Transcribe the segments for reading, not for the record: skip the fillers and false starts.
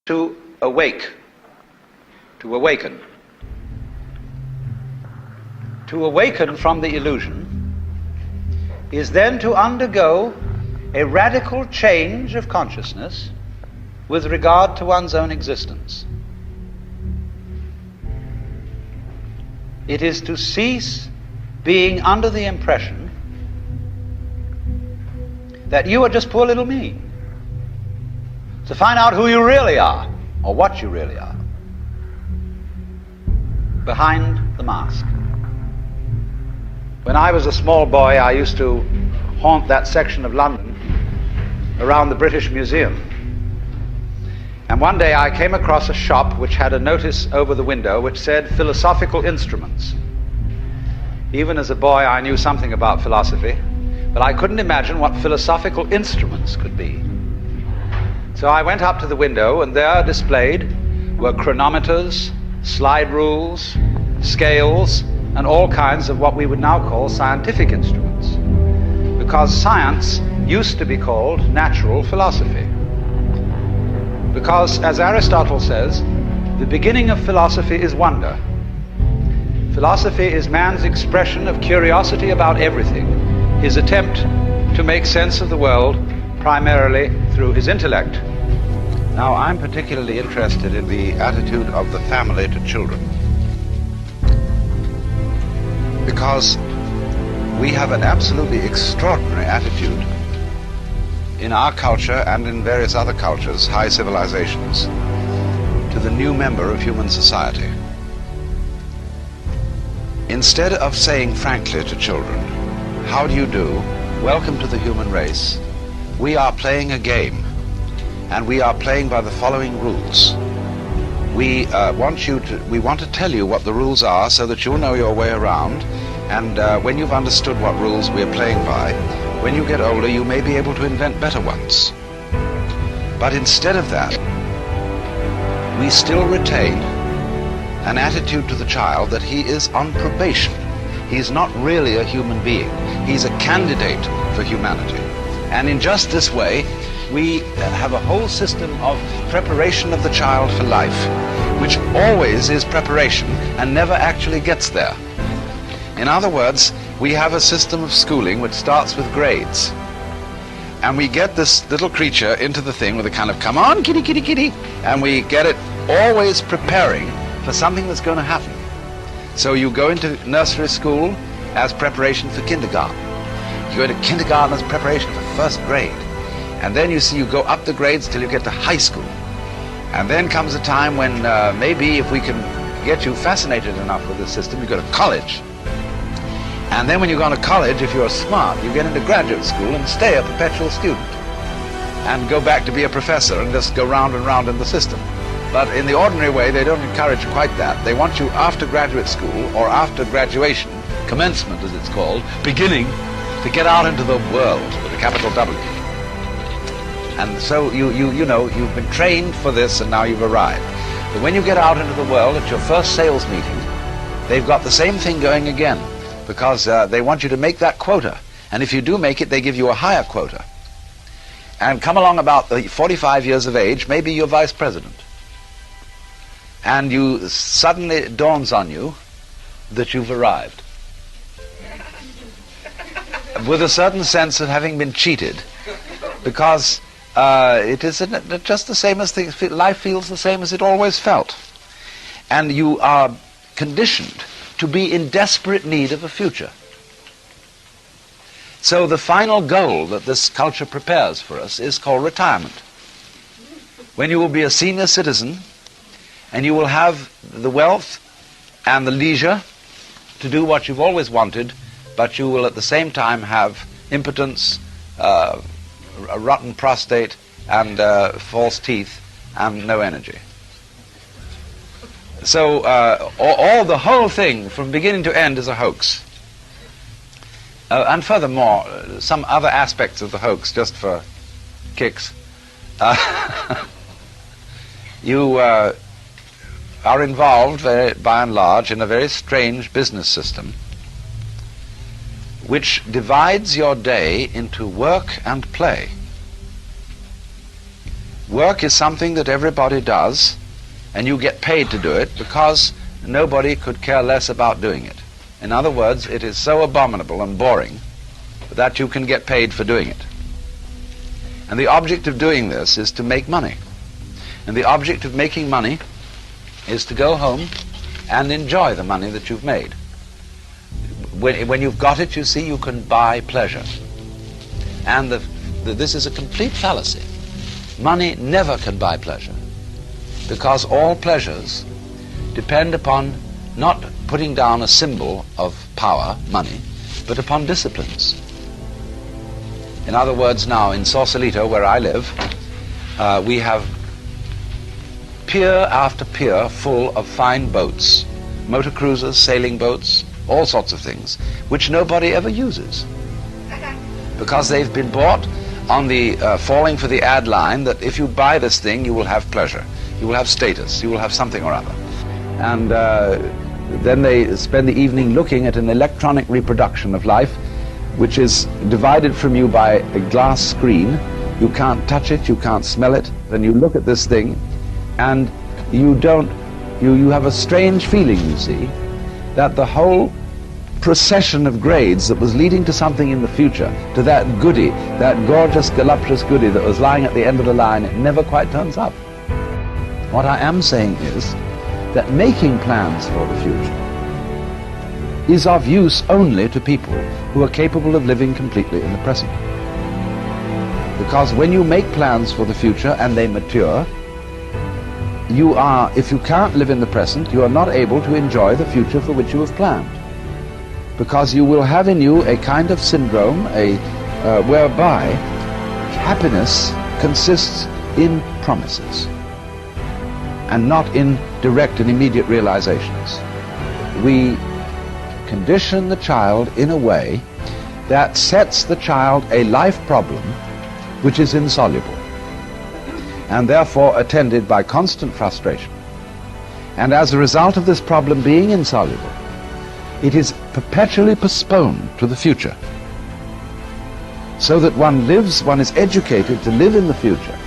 to awake, to awaken. To awaken from the illusion is then to undergo a radical change of consciousness with regard to one's own existence. It is to cease being under the impression that you are just poor little me. To find out who you really are, or what you really are, behind the mask. When I was a small boy, I used to haunt that section of London around the British Museum. And one day I came across a shop which had a notice over the window which said philosophical instruments. Even as a boy I knew something about philosophy, but I couldn't imagine what philosophical instruments could be. So I went up to the window, and there displayed were chronometers, slide rules, scales, and all kinds of what we would now call scientific instruments, because science used to be called natural philosophy. Because, as Aristotle says, the beginning of philosophy is wonder. Philosophy is man's expression of curiosity about everything, his attempt to make sense of the world primarily through his intellect. Now, I'm particularly interested in the attitude of the family to children, because we have an absolutely extraordinary attitude in our culture and in various other cultures, high civilizations, to the new member of human society. Instead of saying frankly to children, "How do you do? Welcome to the human race," we are playing a game, and we are playing by the following rules. We want to tell you what the rules are so that you'll know your way around, and when you've understood what rules we're playing by, when you get older you may be able to invent better ones. But instead of that, we still retain an attitude to the child that he is on probation. He's not really a human being. He's a candidate for humanity. And in just this way, we have a whole system of preparation of the child for life, which always is preparation and never actually gets there. In other words, we have a system of schooling which starts with grades. And we get this little creature into the thing with a kind of, "Come on, kitty, kitty, kitty," and we get it always preparing for something that's going to happen. So you go into nursery school as preparation for kindergarten. You go into kindergarten as preparation for first grade. And then you go up the grades till you get to high school. And then comes a time when maybe if we can get you fascinated enough with the system, you go to college. And then when you go to college, if you're smart, you get into graduate school and stay a perpetual student. And go back to be a professor and just go round and round in the system. But in the ordinary way, they don't encourage quite that. They want you after graduate school, or after graduation, commencement as it's called, beginning, to get out into the world with a capital W. And so you know, you've been trained for this and now you've arrived. But when you get out into the world at your first sales meeting, they've got the same thing going again, because they want you to make that quota. And if you do make it, they give you a higher quota. And come along about 45 years of age, maybe you're vice president. And suddenly it dawns on you that you've arrived. With a certain sense of having been cheated, because it is just the same as life feels the same as it always felt. And you are conditioned to be in desperate need of a future. So the final goal that this culture prepares for us is called retirement, when you will be a senior citizen and you will have the wealth and the leisure to do what you've always wanted, but you will at the same time have impotence, a rotten prostate, and false teeth, and no energy. So the whole thing from beginning to end is a hoax. And furthermore, some other aspects of the hoax, just for kicks. You are involved, by and large, in a very strange business system which divides your day into work and play. Work is something that everybody does, and you get paid to do it because nobody could care less about doing it. In other words, it is so abominable and boring that you can get paid for doing it. And the object of doing this is to make money. And the object of making money is to go home and enjoy the money that you've made. When you've got it, you see, you can buy pleasure. And this is a complete fallacy. Money never can buy pleasure, because all pleasures depend upon not putting down a symbol of power, money, but upon disciplines. In other words, now in Sausalito, where I live, we have pier after pier full of fine boats, motor cruisers, sailing boats, all sorts of things, which nobody ever uses, because they've been bought on the falling for the ad line that if you buy this thing, you will have pleasure, you will have status, you will have something or other. And then they spend the evening looking at an electronic reproduction of life, which is divided from you by a glass screen. You can't touch it, you can't smell it. Then you look at this thing, and you have a strange feeling, you see, that the whole procession of grades that was leading to something in the future, to that goody, that gorgeous, voluptuous goody that was lying at the end of the line, it never quite turns up. What I am saying is that making plans for the future is of use only to people who are capable of living completely in the present. Because when you make plans for the future and they mature, if you can't live in the present, you are not able to enjoy the future for which you have planned. Because you will have in you a kind of syndrome whereby happiness consists in promises and not in direct and immediate realizations. We condition the child in a way that sets the child a life problem which is insoluble, and therefore attended by constant frustration. And as a result of this problem being insoluble, it is perpetually postponed to the future, so that one is educated to live in the future,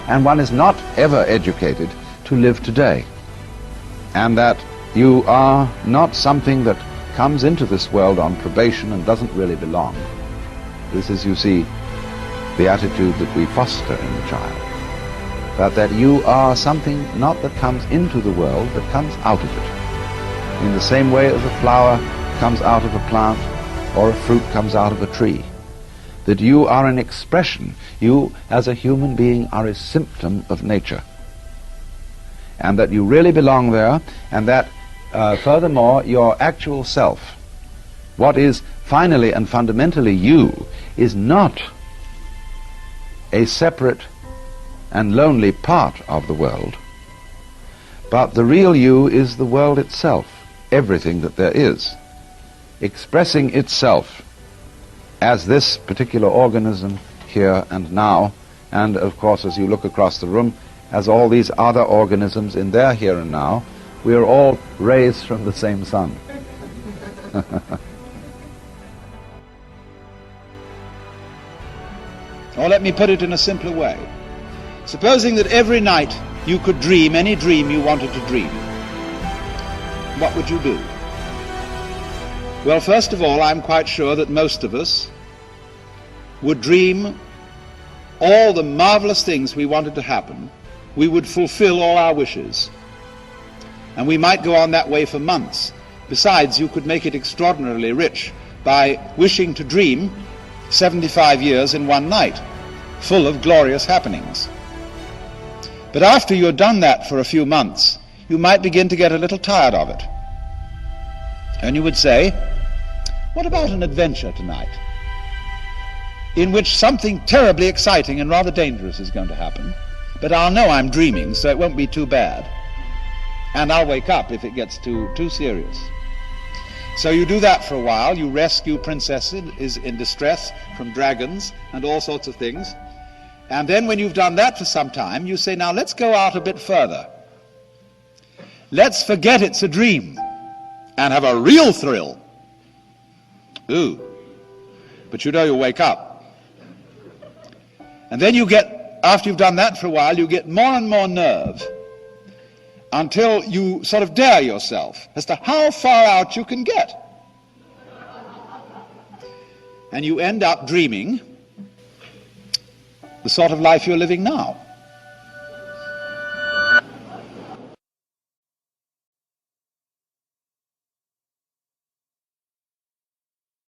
and one is not ever educated to live today. And that you are not something that comes into this world on probation and doesn't really belong. This is, you see, the attitude that we foster in the child. But that you are something not that comes into the world, but comes out of it. In the same way as a flower comes out of a plant, or a fruit comes out of a tree. That you are an expression, you as a human being are a symptom of nature. And that you really belong there, and that furthermore, your actual self, what is finally and fundamentally you, is not a separate and lonely part of the world, but the real you is the world itself, everything that there is, expressing itself as this particular organism here and now, and of course as you look across the room, as all these other organisms in their here and now. We are all rays from the same sun. Or let me put it in a simpler way. Supposing that every night you could dream any dream you wanted to dream, what would you do? Well, first of all, I'm quite sure that most of us would dream all the marvelous things we wanted to happen. We would fulfill all our wishes. And we might go on that way for months. Besides, you could make it extraordinarily rich by wishing to dream 75 years in one night, full of glorious happenings. But after you've done that for a few months, you might begin to get a little tired of it. And you would say, what about an adventure tonight, in which something terribly exciting and rather dangerous is going to happen, but I'll know I'm dreaming, so it won't be too bad. And I'll wake up if it gets too serious. So you do that for a while. You rescue princesses in distress from dragons and all sorts of things. And then when you've done that for some time, you say, now let's go out a bit further. Let's forget it's a dream and have a real thrill. Ooh. But you know you'll wake up. And then you get after you've done that for a while, you get more and more nerve until you sort of dare yourself as to how far out you can get. And you end up dreaming the sort of life you're living now.